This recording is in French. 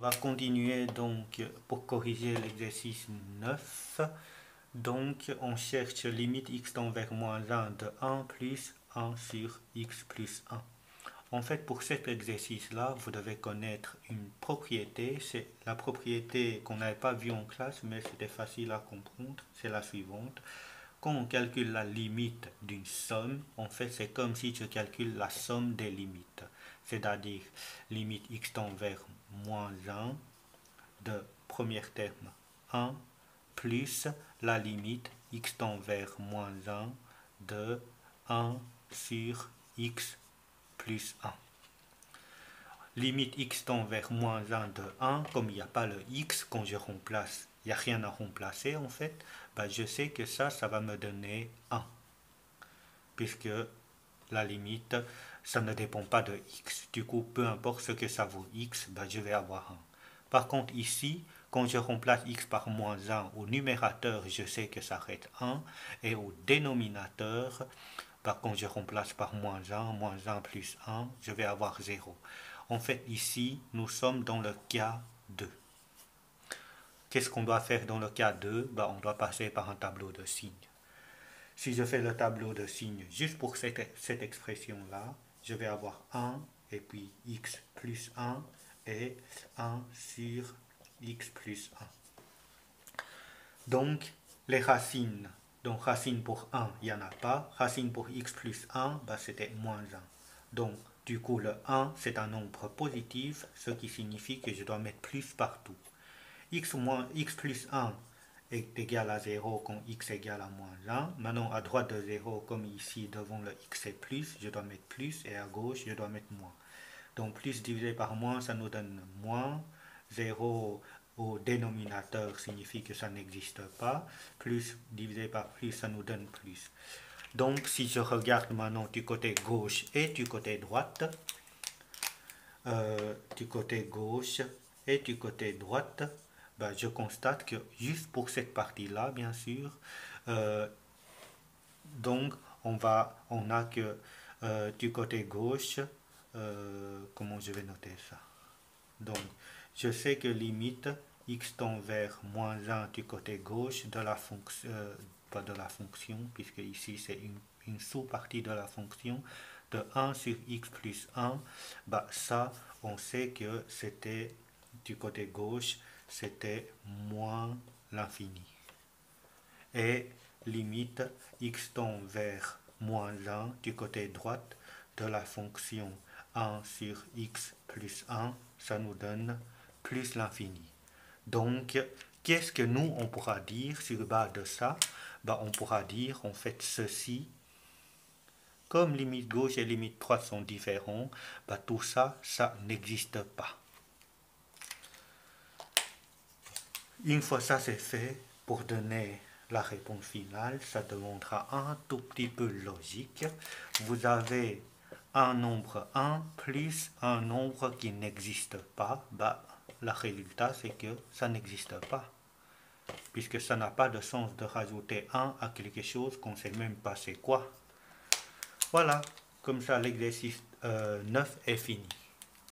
va continuer donc pour corriger l'exercice 9. Donc on cherche limite x tend vers moins 1 de 1 plus 1 sur x plus 1. En fait, pour cet exercice-là, vous devez connaître une propriété. C'est la propriété qu'on n'avait pas vue en classe, mais c'était facile à comprendre. C'est la suivante. Quand on calcule la limite d'une somme, en fait, c'est comme si tu calcules la somme des limites. C'est-à-dire, limite x tend vers moins 1 de premier terme 1 plus la limite x tend vers moins 1 de 1 sur x plus 1. Limite x tend vers moins 1 de 1, comme il n'y a pas le x, quand je remplace, il n'y a rien à remplacer en fait, ben je sais que ça va me donner 1. Puisque la limite, ça ne dépend pas de x. Du coup, peu importe ce que ça vaut x, ben je vais avoir 1. Par contre, ici, quand je remplace x par moins 1 au numérateur, je sais que ça reste 1. Et au dénominateur, par contre, je remplace par moins 1 plus 1, je vais avoir 0. En fait, ici, nous sommes dans le cas 2. Qu'est-ce qu'on doit faire dans le cas 2? Ben, on doit passer par un tableau de signes. Si je fais le tableau de signes juste pour cette expression-là, je vais avoir 1 et puis x plus 1 et 1 sur x plus 1. Donc, les racines. Donc, racine pour 1, il n'y en a pas. Racine pour x plus 1, bah, c'était moins 1. Donc, du coup, le 1, c'est un nombre positif, ce qui signifie que je dois mettre plus partout. X plus 1 est égal à 0 quand x égale à moins 1. Maintenant, à droite de 0, comme ici, devant le x est plus, je dois mettre plus, et à gauche, je dois mettre moins. Donc, plus divisé par moins, ça nous donne moins. 0 au dénominateur signifie que ça n'existe pas. Plus divisé par plus, ça nous donne plus. Donc, si je regarde maintenant du côté gauche et du côté droite, ben, je constate que juste pour cette partie-là, bien sûr, donc on a que du côté gauche, comment je vais noter ça? Donc, je sais que limite x tend vers moins 1 du côté gauche de la fonction, pas de la fonction, puisque ici c'est une sous-partie de la fonction, de 1 sur x plus 1, bah ça, on sait que c'était du côté gauche, c'était moins l'infini. Et limite x tend vers moins 1 du côté droite de la fonction 1 sur x plus 1, ça nous donne plus l'infini. Donc, qu'est-ce que nous, on pourra dire sur base de ça? Ben, on pourra dire, en fait, ceci. Comme limite gauche et limite droite sont différents, ben, tout ça, ça n'existe pas. Une fois ça c'est fait, pour donner la réponse finale, ça demandera un tout petit peu logique. Vous avez un nombre 1 plus un nombre qui n'existe pas. Bah, le résultat, c'est que ça n'existe pas. Puisque ça n'a pas de sens de rajouter 1 à quelque chose qu'on ne sait même pas c'est quoi. Voilà, comme ça l'exercice 9 est fini.